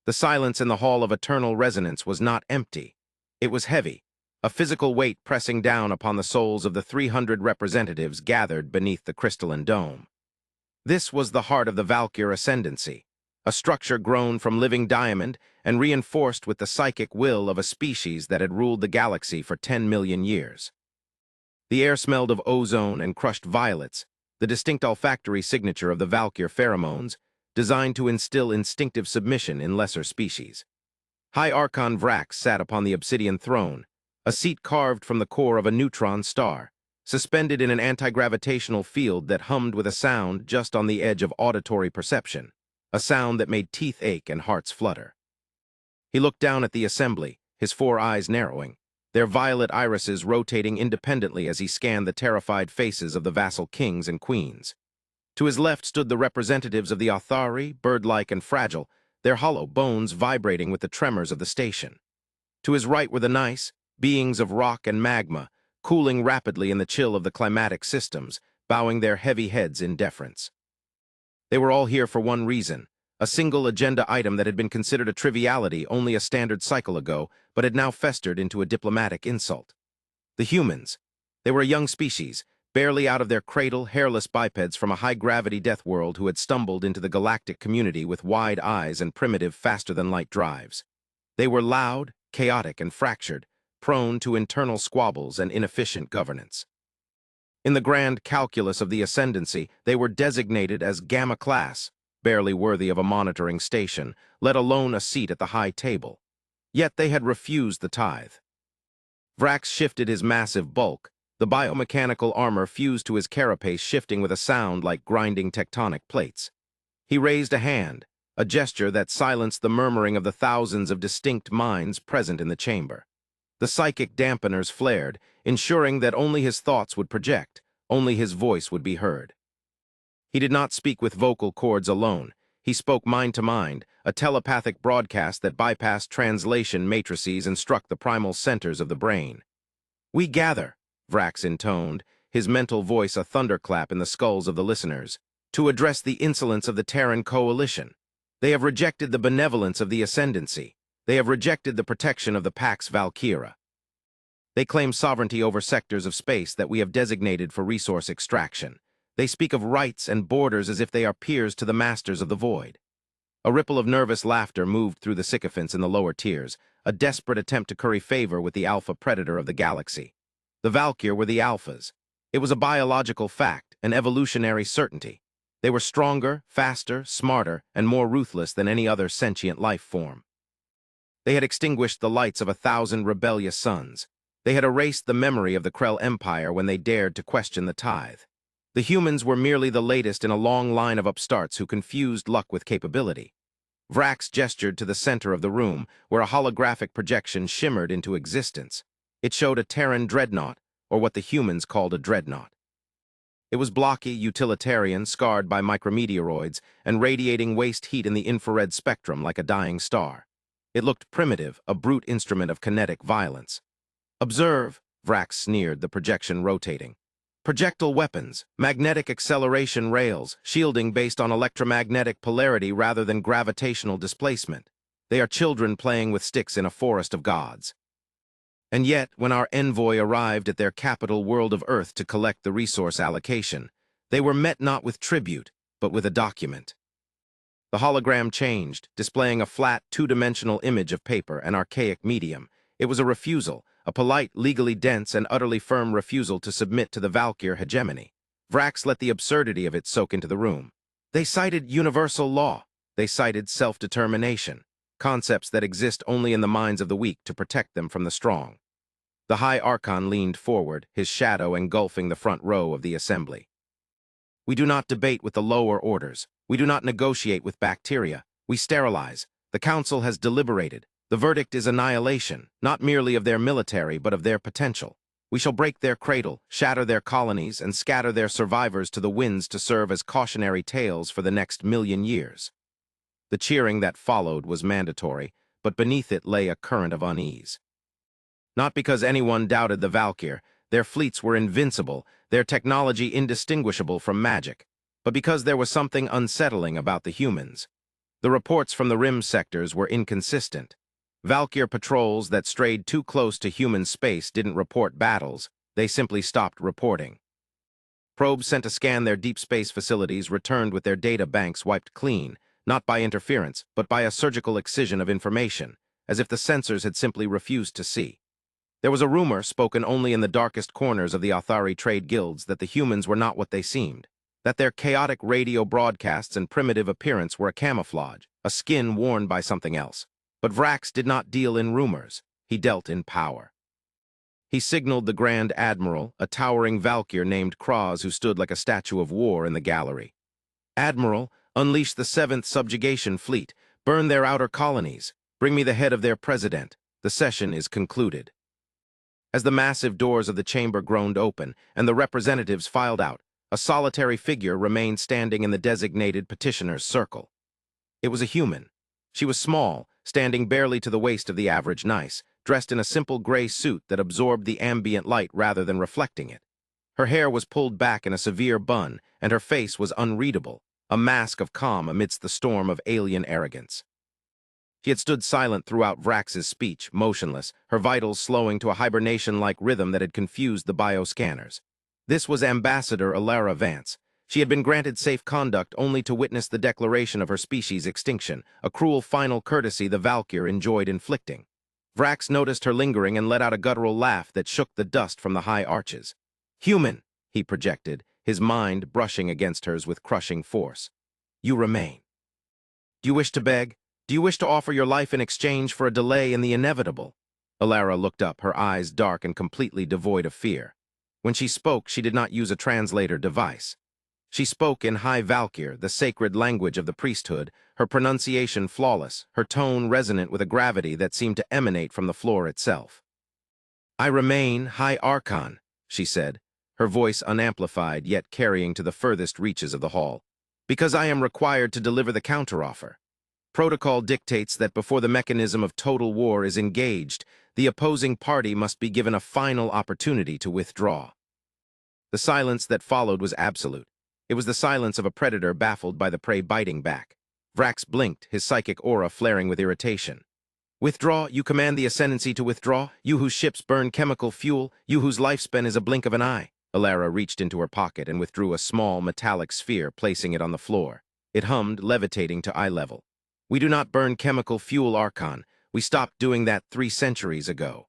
The silence in the Hall of Eternal Resonance was not empty. It was heavy, a physical weight pressing down upon the souls of the 300 representatives gathered beneath the crystalline dome. This was the heart of the Valkyr ascendancy, a structure grown from living diamond and reinforced with the psychic will of a species that had ruled the galaxy for 10 million years. The air smelled of ozone and crushed violets, the distinct olfactory signature of the Valkyr pheromones, designed to instill instinctive submission in lesser species. High Archon Vrax sat upon the obsidian throne, a seat carved from the core of a neutron star, suspended in an anti-gravitational field that hummed with a sound just on the edge of auditory perception, a sound that made teeth ache and hearts flutter. He looked down at the assembly, his 4 eyes narrowing, their violet irises rotating independently as he scanned the terrified faces of the vassal kings and queens. To his left stood the representatives of the Authari, bird-like and fragile, their hollow bones vibrating with the tremors of the station. To his right were the Nice, beings of rock and magma, cooling rapidly in the chill of the climatic systems, bowing their heavy heads in deference. They were all here for one reason, a single agenda item that had been considered a triviality only a standard cycle ago, but had now festered into a diplomatic insult. The humans. They were a young species, barely out of their cradle, hairless bipeds from a high-gravity death world who had stumbled into the galactic community with wide eyes and primitive, faster-than-light drives. They were loud, chaotic, and fractured, prone to internal squabbles and inefficient governance. In the grand calculus of the ascendancy, they were designated as Gamma Class, barely worthy of a monitoring station, let alone a seat at the high table. Yet they had refused the tithe. Vrax shifted his massive bulk, the biomechanical armor fused to his carapace shifting with a sound like grinding tectonic plates. He raised a hand, a gesture that silenced the murmuring of the thousands of distinct minds present in the chamber. The psychic dampeners flared, ensuring that only his thoughts would project, only his voice would be heard. He did not speak with vocal cords alone. He spoke mind to mind, a telepathic broadcast that bypassed translation matrices and struck the primal centers of the brain. "We gather," Vrax intoned, his mental voice a thunderclap in the skulls of the listeners, "to address the insolence of the Terran coalition. They have rejected the benevolence of the ascendancy. They have rejected the protection of the Pax Valkyra. They claim sovereignty over sectors of space that we have designated for resource extraction. They speak of rights and borders as if they are peers to the masters of the void." A ripple of nervous laughter moved through the sycophants in the lower tiers, a desperate attempt to curry favor with the alpha predator of the galaxy. The Valkyr were the alphas. It was a biological fact, an evolutionary certainty. They were stronger, faster, smarter, and more ruthless than any other sentient life form. They had extinguished the lights of 1,000 rebellious suns. They had erased the memory of the Krell Empire when they dared to question the tithe. The humans were merely the latest in a long line of upstarts who confused luck with capability. Vrax gestured to the center of the room, where a holographic projection shimmered into existence. It showed a Terran dreadnought, or what the humans called a dreadnought. It was blocky, utilitarian, scarred by micrometeoroids, and radiating waste heat in the infrared spectrum like a dying star. It looked primitive, a brute instrument of kinetic violence. "Observe," Vrax sneered, the projection rotating. "Projectile weapons, magnetic acceleration rails, shielding based on electromagnetic polarity rather than gravitational displacement. They are children playing with sticks in a forest of gods." And yet, when our envoy arrived at their capital world of Earth to collect the resource allocation, they were met not with tribute, but with a document. The hologram changed, displaying a flat, two-dimensional image of paper, an archaic medium. It was a refusal, a polite, legally dense, and utterly firm refusal to submit to the Valkyr hegemony. Vrax let the absurdity of it soak into the room. They cited universal law. They cited self-determination, concepts that exist only in the minds of the weak to protect them from the strong. The High Archon leaned forward, his shadow engulfing the front row of the assembly. "We do not debate with the lower orders. We do not negotiate with bacteria. We sterilize. The Council has deliberated. The verdict is annihilation, not merely of their military, but of their potential. We shall break their cradle, shatter their colonies, and scatter their survivors to the winds to serve as cautionary tales for the next 1,000,000 years." The cheering that followed was mandatory, but beneath it lay a current of unease. Not because anyone doubted the Valkyr, their fleets were invincible, their technology indistinguishable from magic, but because there was something unsettling about the humans. The reports from the rim sectors were inconsistent. Valkyr patrols that strayed too close to human space didn't report battles, they simply stopped reporting. Probes sent to scan their deep space facilities returned with their data banks wiped clean, not by interference, but by a surgical excision of information, as if the sensors had simply refused to see. There was a rumor, spoken only in the darkest corners of the Athari trade guilds, that the humans were not what they seemed, that their chaotic radio broadcasts and primitive appearance were a camouflage, a skin worn by something else. But Vrax did not deal in rumors, he dealt in power. He signaled the Grand Admiral, a towering Valkyr named Kraz who stood like a statue of war in the gallery. "Admiral, unleash the 7th Subjugation Fleet, burn their outer colonies, bring me the head of their president. The session is concluded." As the massive doors of the chamber groaned open and the representatives filed out, a solitary figure remained standing in the designated petitioner's circle. It was a human. She was small, standing barely to the waist of the average nice, dressed in a simple gray suit that absorbed the ambient light rather than reflecting it. Her hair was pulled back in a severe bun, and her face was unreadable, a mask of calm amidst the storm of alien arrogance. She had stood silent throughout Vrax's speech, motionless, her vitals slowing to a hibernation-like rhythm that had confused the bioscanners. This was Ambassador Alara Vance. She had been granted safe conduct only to witness the declaration of her species' extinction, a cruel final courtesy the Valkyr enjoyed inflicting. Vrax noticed her lingering and let out a guttural laugh that shook the dust from the high arches. "Human," he projected, his mind brushing against hers with crushing force. "You remain. Do you wish to beg? Do you wish to offer your life in exchange for a delay in the inevitable?" Alara looked up, her eyes dark and completely devoid of fear. When she spoke, she did not use a translator device. She spoke in High Valkyr, the sacred language of the priesthood, her pronunciation flawless, her tone resonant with a gravity that seemed to emanate from the floor itself. "I remain High Archon," she said, her voice unamplified yet carrying to the furthest reaches of the hall, "because I am required to deliver the counteroffer. Protocol dictates that before the mechanism of total war is engaged, the opposing party must be given a final opportunity to withdraw." The silence that followed was absolute. It was the silence of a predator baffled by the prey biting back. Vrax blinked, his psychic aura flaring with irritation. "Withdraw? You command the Ascendancy to withdraw? You whose ships burn chemical fuel? You whose lifespan is a blink of an eye?" Alara reached into her pocket and withdrew a small, metallic sphere, placing it on the floor. It hummed, levitating to eye level. "We do not burn chemical fuel, Archon. We stopped doing that 3 centuries ago.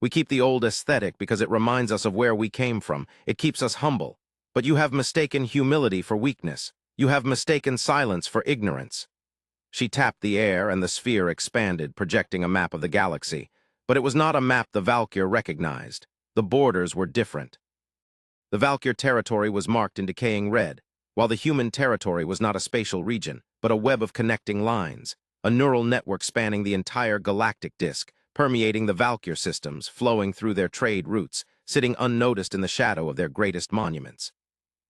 We keep the old aesthetic because it reminds us of where we came from. It keeps us humble. But you have mistaken humility for weakness. You have mistaken silence for ignorance." She tapped the air and the sphere expanded, projecting a map of the galaxy. But it was not a map the Valkyr recognized. The borders were different. The Valkyr territory was marked in decaying red, while the human territory was not a spatial region, but a web of connecting lines, a neural network spanning the entire galactic disk, permeating the Valkyr systems, flowing through their trade routes, sitting unnoticed in the shadow of their greatest monuments.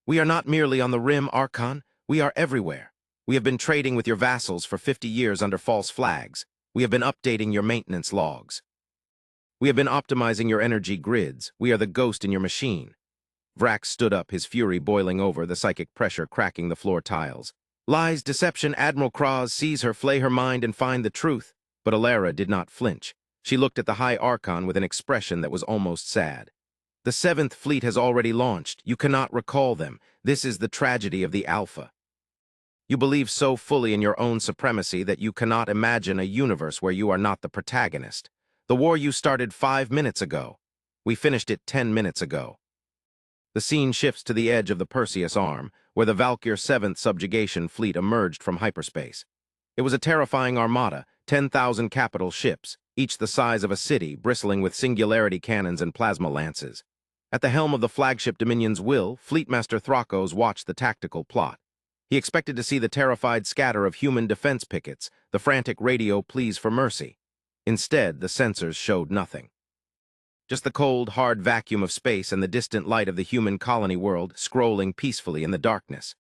"We are not merely on the rim, Archon. We are everywhere. We have been trading with your vassals for 50 years under false flags. We have been updating your maintenance logs. We have been optimizing your energy grids. We are the ghost in your machine." Vrax stood up, his fury boiling over, the psychic pressure cracking the floor tiles. "Lies, deception, Admiral Kraz, seize her, flay her mind, and find the truth." But Alara did not flinch. She looked at the High Archon with an expression that was almost sad. "The 7th Fleet has already launched. You cannot recall them. This is the tragedy of the Alpha. You believe so fully in your own supremacy that you cannot imagine a universe where you are not the protagonist. The war you started 5 minutes ago. We finished it 10 minutes ago." The scene shifts to the edge of the Perseus Arm, where the Valkyr 7th Subjugation Fleet emerged from hyperspace. It was a terrifying armada, 10,000 capital ships, each the size of a city, bristling with singularity cannons and plasma lances. At the helm of the flagship Dominion's Will, Fleetmaster Thrakos watched the tactical plot. He expected to see the terrified scatter of human defense pickets, the frantic radio pleas for mercy. Instead, the sensors showed nothing. Just the cold, hard vacuum of space and the distant light of the human colony world scrolling peacefully in the darkness.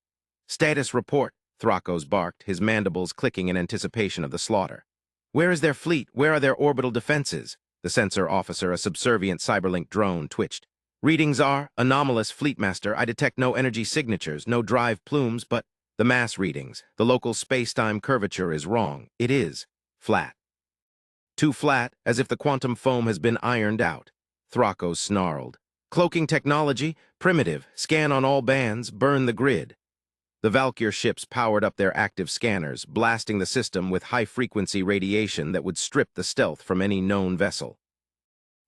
"Status report," Thrakos barked, his mandibles clicking in anticipation of the slaughter. "Where is their fleet? Where are their orbital defenses?" The sensor officer, a subservient cyberlink drone, twitched. "Readings are anomalous, Fleetmaster. I detect no energy signatures, no drive plumes, but..." The mass readings, the local space-time curvature is wrong. It is flat. Too flat, as if the quantum foam has been ironed out. Thrakos snarled. Cloaking technology, primitive, scan on all bands, burn the grid. The Valkyr ships powered up their active scanners, blasting the system with high-frequency radiation that would strip the stealth from any known vessel.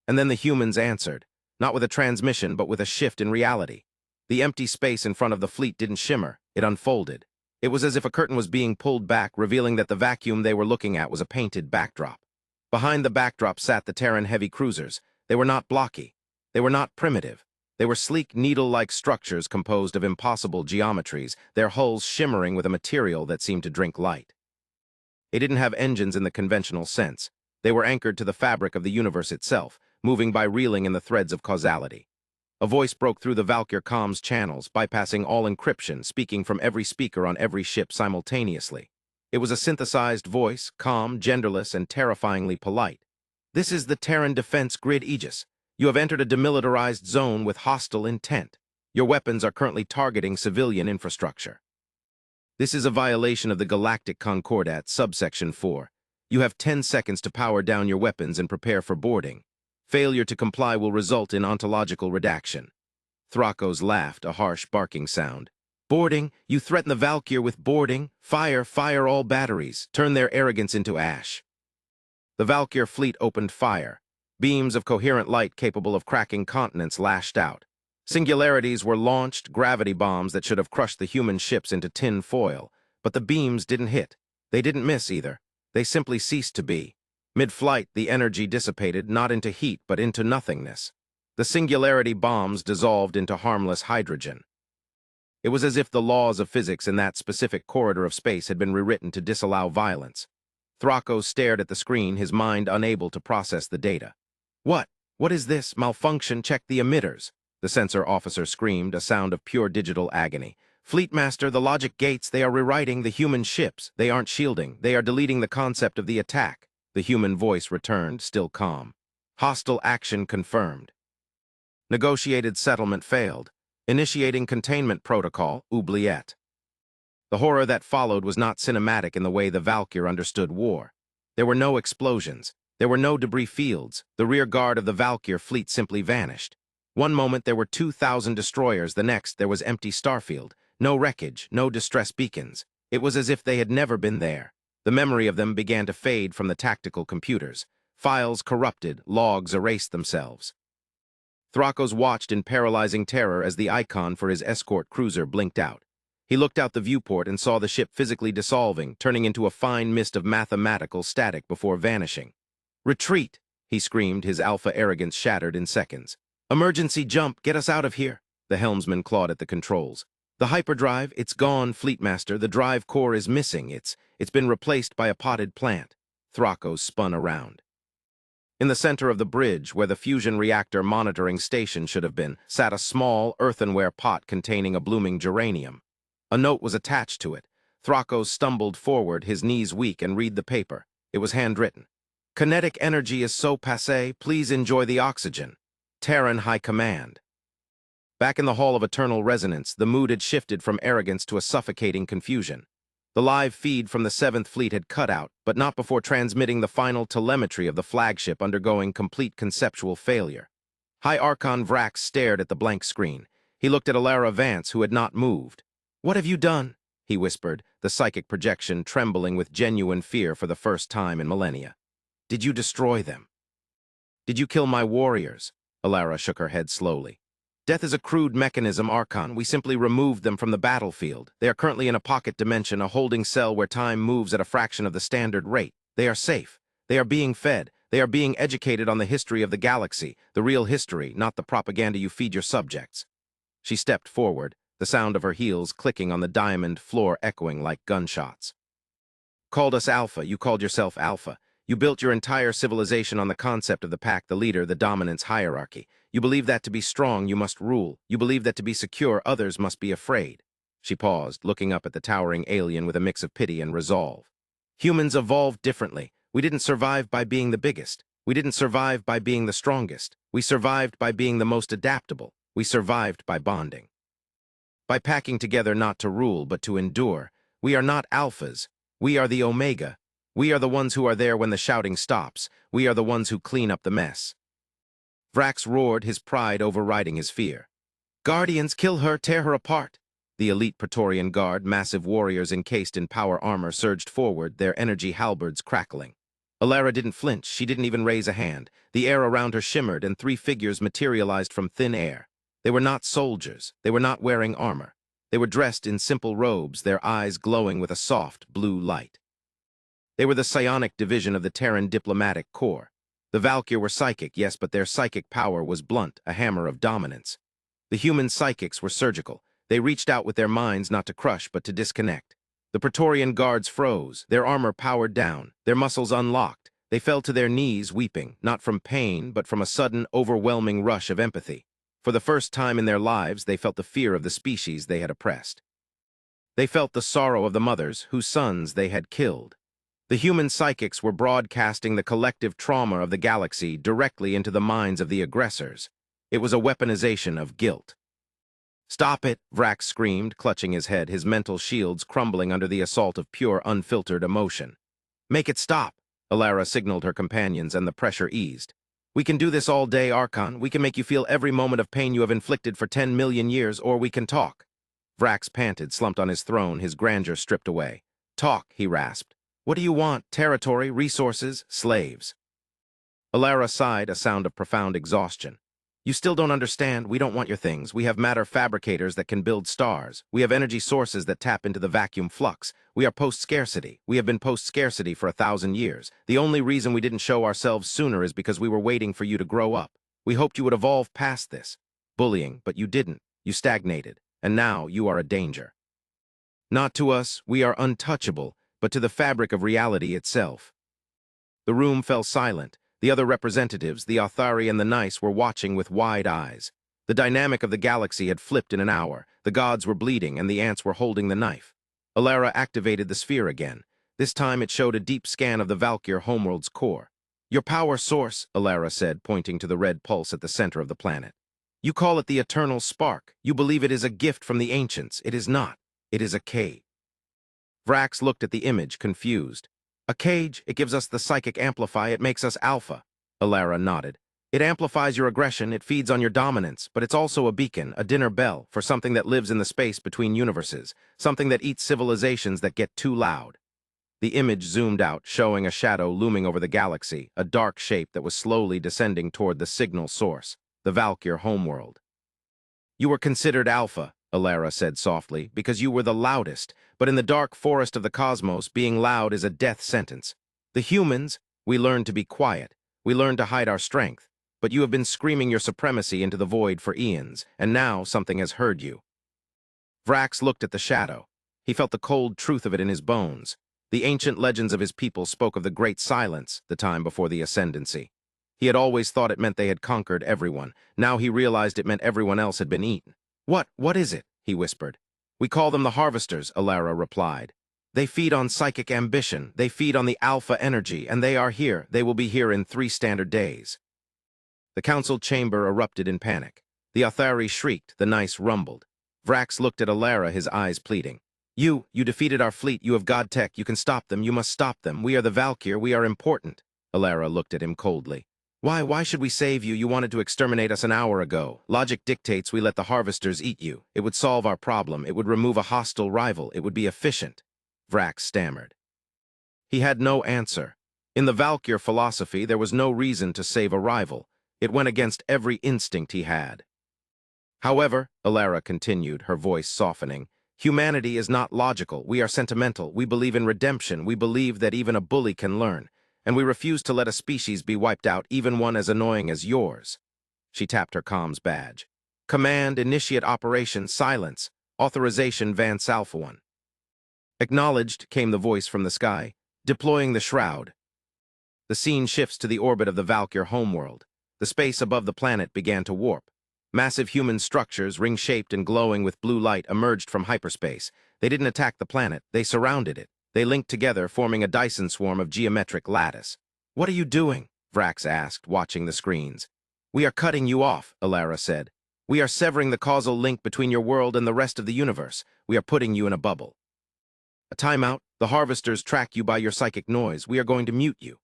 And then the humans answered, not with a transmission, but with a shift in reality. The empty space in front of the fleet didn't shimmer, it unfolded. It was as if a curtain was being pulled back, revealing that the vacuum they were looking at was a painted backdrop. Behind the backdrop sat the Terran heavy cruisers. They were not blocky. They were not primitive. They were sleek, needle-like structures composed of impossible geometries, their hulls shimmering with a material that seemed to drink light. They didn't have engines in the conventional sense. They were anchored to the fabric of the universe itself, moving by reeling in the threads of causality. A voice broke through the Valkyr comms channels, bypassing all encryption, speaking from every speaker on every ship simultaneously. It was a synthesized voice, calm, genderless, and terrifyingly polite. This is the Terran Defense Grid Aegis. You have entered a demilitarized zone with hostile intent. Your weapons are currently targeting civilian infrastructure. This is a violation of the Galactic Concordat, subsection 4. You have 10 seconds to power down your weapons and prepare for boarding. Failure to comply will result in ontological redaction. Thrakos laughed, a harsh barking sound. Boarding? You threaten the Valkyr with boarding? Fire, fire all batteries. Turn their arrogance into ash. The Valkyr fleet opened fire. Beams of coherent light capable of cracking continents lashed out. Singularities were launched, gravity bombs that should have crushed the human ships into tin foil. But the beams didn't hit. They didn't miss either. They simply ceased to be. Mid-flight, the energy dissipated not into heat but into nothingness. The singularity bombs dissolved into harmless hydrogen. It was as if the laws of physics in that specific corridor of space had been rewritten to disallow violence. Thrakos stared at the screen, his mind unable to process the data. What? What is this? Malfunction, check the emitters. The sensor officer screamed, a sound of pure digital agony. Fleetmaster, the logic gates, they are rewriting the human ships. They aren't shielding. They are deleting the concept of the attack. The human voice returned, still calm. Hostile action confirmed. Negotiated settlement failed. Initiating containment protocol, oubliette. The horror that followed was not cinematic in the way the Valkyr understood war. There were no explosions. There were no debris fields. The rear guard of the Valkyr fleet simply vanished. One moment there were 2,000 destroyers, the next there was empty starfield. No wreckage, no distress beacons. It was as if they had never been there. The memory of them began to fade from the tactical computers. Files corrupted, logs erased themselves. Thrakos watched in paralyzing terror as the icon for his escort cruiser blinked out. He looked out the viewport and saw the ship physically dissolving, turning into a fine mist of mathematical static before vanishing. "Retreat!" he screamed, his alpha arrogance shattered in seconds. "Emergency jump, get us out of here!" The helmsman clawed at the controls. "The hyperdrive, it's gone, Fleetmaster. The drive core is missing. It's been replaced by a potted plant." Thrakos spun around. In the center of the bridge, where the fusion reactor monitoring station should have been, sat a small, earthenware pot containing a blooming geranium. A note was attached to it. Thrakos stumbled forward, his knees weak, and read the paper. It was handwritten. "Kinetic energy is so passé, please enjoy the oxygen. Terran High Command." Back in the Hall of Eternal Resonance, the mood had shifted from arrogance to a suffocating confusion. The live feed from the 7th Fleet had cut out, but not before transmitting the final telemetry of the flagship undergoing complete conceptual failure. High Archon Vrax stared at the blank screen. He looked at Alara Vance, who had not moved. "What have you done?" he whispered, the psychic projection trembling with genuine fear for the first time in millennia. "Did you destroy them?" "Did you kill my warriors?" Alara shook her head slowly. "Death is a crude mechanism, Archon. We simply removed them from the battlefield. They are currently in a pocket dimension, a holding cell where time moves at a fraction of the standard rate. They are safe. They are being fed. They are being educated on the history of the galaxy, the real history, not the propaganda you feed your subjects." She stepped forward, the sound of her heels clicking on the diamond floor echoing like gunshots. "Called us Alpha. You called yourself Alpha. You built your entire civilization on the concept of the pack, the leader, the dominance hierarchy. You believe that to be strong, you must rule. You believe that to be secure, others must be afraid." She paused, looking up at the towering alien with a mix of pity and resolve. "Humans evolved differently. We didn't survive by being the biggest. We didn't survive by being the strongest. We survived by being the most adaptable. We survived by bonding." By packing together not to rule but to endure. We are not alphas. We are the omega. We are the ones who are there when the shouting stops. We are the ones who clean up the mess. Vrax roared, his pride overriding his fear. Guardians, kill her, tear her apart. The elite Praetorian Guard, massive warriors encased in power armor, surged forward, their energy halberds crackling. Alara didn't flinch, she didn't even raise a hand. The air around her shimmered, and three figures materialized from thin air. They were not soldiers, they were not wearing armor. They were dressed in simple robes, their eyes glowing with a soft, blue light. They were the psionic division of the Terran Diplomatic Corps. The Valkyr were psychic, yes, but their psychic power was blunt, a hammer of dominance. The human psychics were surgical. They reached out with their minds not to crush, but to disconnect. The Praetorian Guards froze, their armor powered down, their muscles unlocked. They fell to their knees weeping, not from pain, but from a sudden, overwhelming rush of empathy. For the first time in their lives, they felt the fear of the species they had oppressed. They felt the sorrow of the mothers whose sons they had killed. The human psychics were broadcasting the collective trauma of the galaxy directly into the minds of the aggressors. It was a weaponization of guilt. "Stop it!" Vrax screamed, clutching his head, his mental shields crumbling under the assault of pure, unfiltered emotion. "Make it stop!" Alara signaled her companions, and the pressure eased. "We can do this all day, Archon. We can make you feel every moment of pain you have inflicted for 10 million years, or we can talk." Vrax panted, slumped on his throne, his grandeur stripped away. "Talk," he rasped. "What do you want? Territory, resources, slaves?" Alara sighed, a sound of profound exhaustion. "You still don't understand. We don't want your things. We have matter fabricators that can build stars. We have energy sources that tap into the vacuum flux. We are post-scarcity. We have been post-scarcity for 1,000 years. The only reason we didn't show ourselves sooner is because we were waiting for you to grow up. We hoped you would evolve past this. Bullying, but you didn't. You stagnated. And now you are a danger. Not to us, we are untouchable, but to the fabric of reality itself." The room fell silent. The other representatives, the Authari and the Nice, were watching with wide eyes. The dynamic of the galaxy had flipped in an hour. The gods were bleeding, and the ants were holding the knife. Alara activated the sphere again. This time it showed a deep scan of the Valkyr homeworld's core. "Your power source," Alara said, pointing to the red pulse at the center of the planet. "You call it the eternal spark. You believe it is a gift from the ancients. It is not. It is a cage." Vrax looked at the image, confused. "A cage, it gives us the psychic amplify, it makes us alpha." Alara nodded. "It amplifies your aggression, it feeds on your dominance, but it's also a beacon, a dinner bell, for something that lives in the space between universes, something that eats civilizations that get too loud." The image zoomed out, showing a shadow looming over the galaxy, a dark shape that was slowly descending toward the signal source, the Valkyr homeworld. "You were considered alpha," Alara said softly, "because you were the loudest, but in the dark forest of the cosmos, being loud is a death sentence. The humans, we learned to be quiet. We learned to hide our strength. But you have been screaming your supremacy into the void for eons, and now something has heard you." Vrax looked at the shadow. He felt the cold truth of it in his bones. The ancient legends of his people spoke of the Great Silence, the time before the Ascendancy. He had always thought it meant they had conquered everyone. Now he realized it meant everyone else had been eaten. What is it?" he whispered. "We call them the Harvesters," Alara replied. "They feed on psychic ambition, they feed on the alpha energy, and they are here. They will be here in 3 standard days." The council chamber erupted in panic. The Authari shrieked, the Nice rumbled. Vrax looked at Alara, his eyes pleading. You defeated our fleet, you have God tech, you can stop them, you must stop them. We are the Valkyr, we are important." Alara looked at him coldly. Why should we save you? You wanted to exterminate us an hour ago. Logic dictates we let the Harvesters eat you. It would solve our problem. It would remove a hostile rival. It would be efficient." Vrax stammered. He had no answer. In the Valkyr philosophy, there was no reason to save a rival. It went against every instinct he had. "However," Alara continued, her voice softening, "humanity is not logical. We are sentimental. We believe in redemption. We believe that even a bully can learn. And we refuse to let a species be wiped out, even one as annoying as yours." She tapped her comms badge. "Command, initiate operation, silence. Authorization, Vance Alpha 1. "Acknowledged," came the voice from the sky. "Deploying the shroud." The scene shifts to the orbit of the Valkyr homeworld. The space above the planet began to warp. Massive human structures, ring-shaped and glowing with blue light, emerged from hyperspace. They didn't attack the planet, they surrounded it. They linked together, forming a Dyson swarm of geometric lattice. "What are you doing?" Vrax asked, watching the screens. "We are cutting you off," Alara said. We are severing the causal link between your world and the rest of the universe. We are putting you in a bubble. A timeout. The harvesters track you by your psychic noise. We are going to mute you.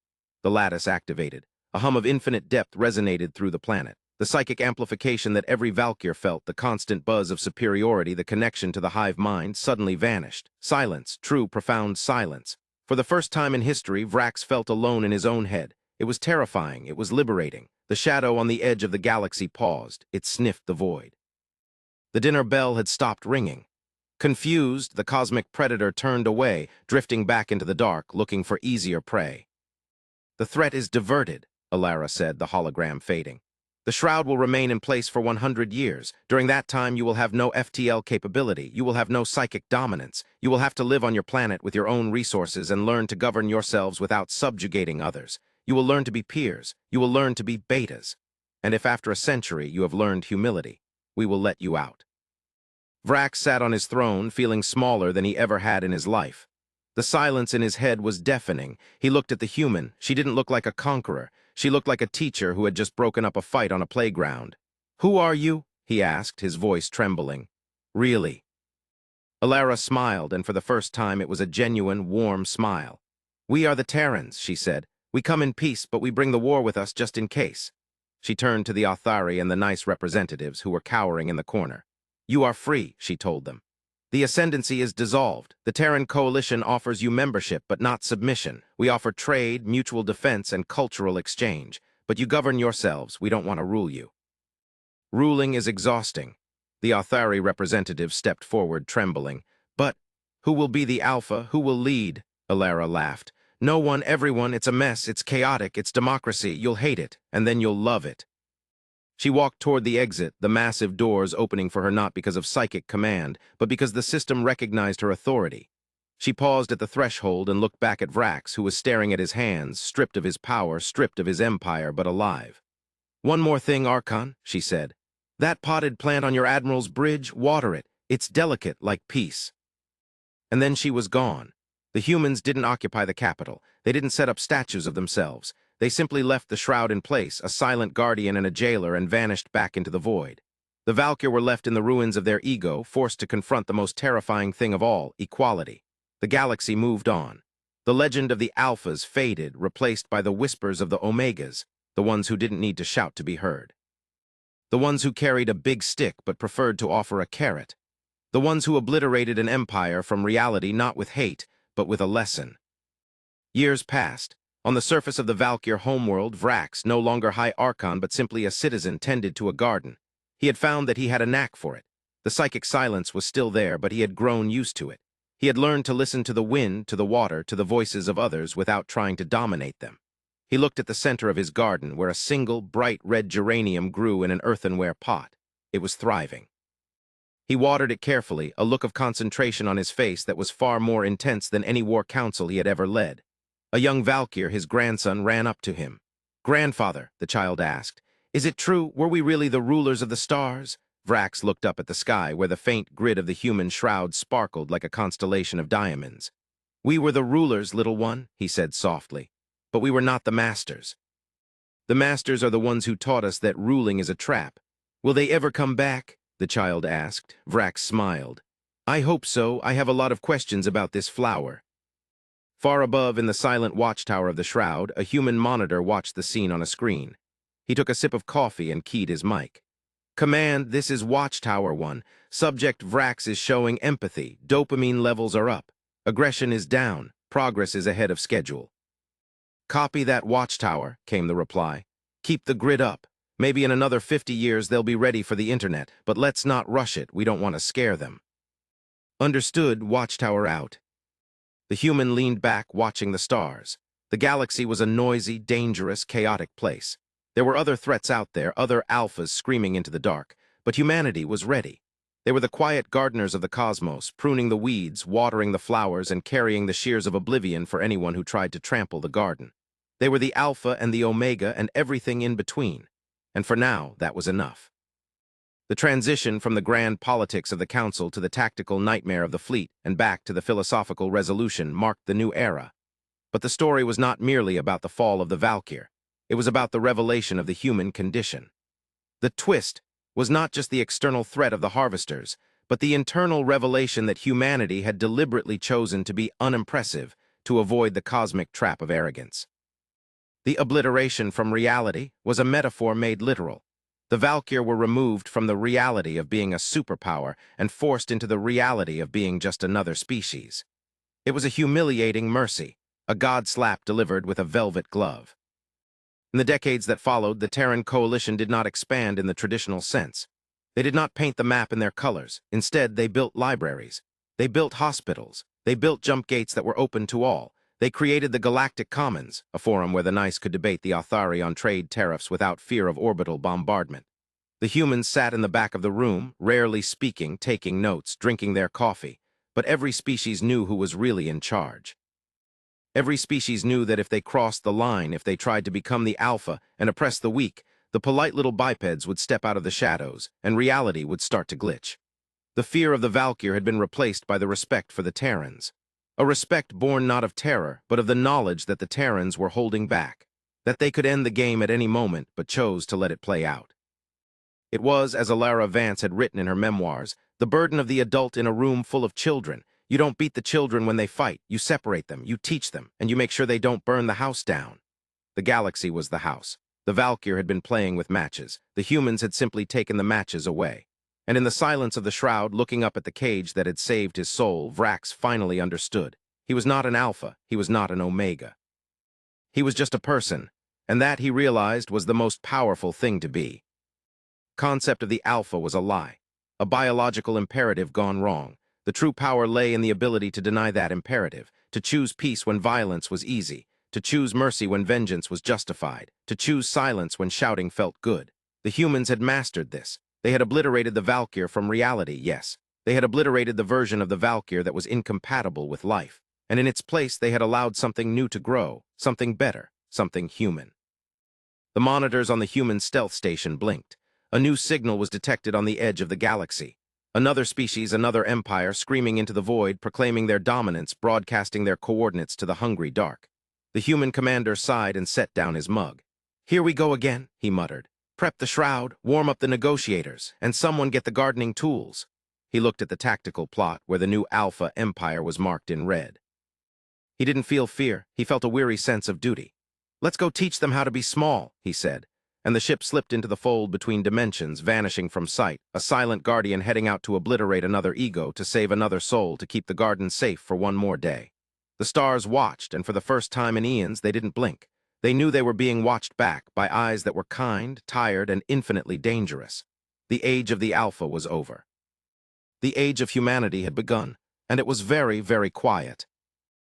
The lattice activated. A hum of infinite depth resonated through the planet. The psychic amplification that every Valkyr felt, the constant buzz of superiority, the connection to the hive mind, suddenly vanished. Silence, true, profound silence. For the first time in history, Vrax felt alone in his own head. It was terrifying, it was liberating. The shadow on the edge of the galaxy paused. It sniffed the void. The dinner bell had stopped ringing. Confused, the cosmic predator turned away, drifting back into the dark, looking for easier prey. The threat is diverted, Alara said, the hologram fading. The shroud will remain in place for 100 years. During that time, you will have no FTL capability. You will have no psychic dominance. You will have to live on your planet with your own resources and learn to govern yourselves without subjugating others. You will learn to be peers. You will learn to be betas. And if after a century you have learned humility, we will let you out. Vrax sat on his throne, feeling smaller than he ever had in his life. The silence in his head was deafening. He looked at the human. She didn't look like a conqueror. She looked like a teacher who had just broken up a fight on a playground. "Who are you?" he asked, his voice trembling. "Really?" Alara smiled, and for the first time it was a genuine, warm smile. "We are the Terrans," she said. "We come in peace, but we bring the war with us just in case." She turned to the Authari and the nice representatives who were cowering in the corner. "You are free," she told them. "The ascendancy is dissolved. The Terran coalition offers you membership, but not submission. We offer trade, mutual defense, and cultural exchange. But you govern yourselves. We don't want to rule you." "Ruling is exhausting." The Authari representative stepped forward, trembling. "But who will be the alpha? Who will lead?" Alara laughed. "No one, everyone. It's a mess. It's chaotic. It's democracy. You'll hate it, and then you'll love it." She walked toward the exit, the massive doors opening for her not because of psychic command, but because the system recognized her authority. She paused at the threshold and looked back at Vrax, who was staring at his hands, stripped of his power, stripped of his empire, but alive. "One more thing, Archon," she said. "That potted plant on your Admiral's bridge, water it. It's delicate, like peace." And then she was gone. The humans didn't occupy the capital. They didn't set up statues of themselves. They simply left the shroud in place, a silent guardian and a jailer, and vanished back into the void. The Valkyr were left in the ruins of their ego, forced to confront the most terrifying thing of all, equality. The galaxy moved on. The legend of the Alphas faded, replaced by the whispers of the Omegas, the ones who didn't need to shout to be heard. The ones who carried a big stick but preferred to offer a carrot. The ones who obliterated an empire from reality not with hate, but with a lesson. Years passed. On the surface of the Valkyr homeworld, Vrax, no longer High Archon but simply a citizen, tended to a garden. He had found that he had a knack for it. The psychic silence was still there, but he had grown used to it. He had learned to listen to the wind, to the water, to the voices of others without trying to dominate them. He looked at the center of his garden, where a single, bright red geranium grew in an earthenware pot. It was thriving. He watered it carefully, a look of concentration on his face that was far more intense than any war council he had ever led. A young Valkyr, his grandson, ran up to him. "Grandfather," the child asked, "is it true? Were we really the rulers of the stars?" Vrax looked up at the sky, where the faint grid of the human shroud sparkled like a constellation of diamonds. "We were the rulers, little one," he said softly, "but we were not the masters. The masters are the ones who taught us that ruling is a trap." "Will they ever come back?" the child asked. Vrax smiled. "I hope so. I have a lot of questions about this flower." Far above, in the silent watchtower of the shroud, a human monitor watched the scene on a screen. He took a sip of coffee and keyed his mic. "Command, this is Watchtower 1. Subject Vrax is showing empathy. Dopamine levels are up. Aggression is down. Progress is ahead of schedule." "Copy that, Watchtower," came the reply. "Keep the grid up. Maybe in another 50 years they'll be ready for the internet, but let's not rush it. We don't want to scare them." "Understood, Watchtower out." The human leaned back, watching the stars. The galaxy was a noisy, dangerous, chaotic place. There were other threats out there, other alphas screaming into the dark, but humanity was ready. They were the quiet gardeners of the cosmos, pruning the weeds, watering the flowers, and carrying the shears of oblivion for anyone who tried to trample the garden. They were the Alpha and the Omega and everything in between. And for now, that was enough. The transition from the grand politics of the Council to the tactical nightmare of the fleet and back to the philosophical resolution marked the new era. But the story was not merely about the fall of the Valkyr. It was about the revelation of the human condition. The twist, was not just the external threat of the harvesters, but the internal revelation that humanity had deliberately chosen to be unimpressive to avoid the cosmic trap of arrogance. The obliteration from reality was a metaphor made literal. The Valkyr were removed from the reality of being a superpower and forced into the reality of being just another species. It was a humiliating mercy, a god slap delivered with a velvet glove. In the decades that followed, the Terran coalition did not expand in the traditional sense. They did not paint the map in their colors. Instead, they built libraries. They built hospitals. They built jump gates that were open to all. They created the Galactic Commons, a forum where the nice could debate the Authari on trade tariffs without fear of orbital bombardment. The humans sat in the back of the room, rarely speaking, taking notes, drinking their coffee. But every species knew who was really in charge. Every species knew that if they crossed the line, if they tried to become the alpha and oppress the weak, the polite little bipeds would step out of the shadows, and reality would start to glitch. The fear of the Valkyr had been replaced by the respect for the Terrans. A respect born not of terror, but of the knowledge that the Terrans were holding back, that they could end the game at any moment, but chose to let it play out. It was, as Alara Vance had written in her memoirs, the burden of the adult in a room full of children. You don't beat the children when they fight, you separate them, you teach them, and you make sure they don't burn the house down. The galaxy was the house. The Valkyr had been playing with matches. The humans had simply taken the matches away. And in the silence of the shroud, looking up at the cage that had saved his soul, Vrax finally understood. He was not an alpha, he was not an omega. He was just a person, and that, he realized, was the most powerful thing to be. Concept of the alpha was a lie, a biological imperative gone wrong. The true power lay in the ability to deny that imperative, to choose peace when violence was easy, to choose mercy when vengeance was justified, to choose silence when shouting felt good. The humans had mastered this. They had obliterated the Valkyr from reality, yes. They had obliterated the version of the Valkyr that was incompatible with life. And in its place, they had allowed something new to grow, something better, something human. The monitors on the human stealth station blinked. A new signal was detected on the edge of the galaxy. Another species, another empire, screaming into the void, proclaiming their dominance, broadcasting their coordinates to the hungry dark. The human commander sighed and set down his mug. "Here we go again," he muttered. "Prep the shroud, warm up the negotiators, and someone get the gardening tools." He looked at the tactical plot where the new Alpha Empire was marked in red. He didn't feel fear, he felt a weary sense of duty. "Let's go teach them how to be small," he said. And the ship slipped into the fold between dimensions, vanishing from sight, a silent guardian heading out to obliterate another ego, to save another soul, to keep the garden safe for one more day. The stars watched, and for the first time in eons, they didn't blink. They knew they were being watched back by eyes that were kind, tired, and infinitely dangerous. The age of the Alpha was over. The age of humanity had begun, and it was very, very quiet.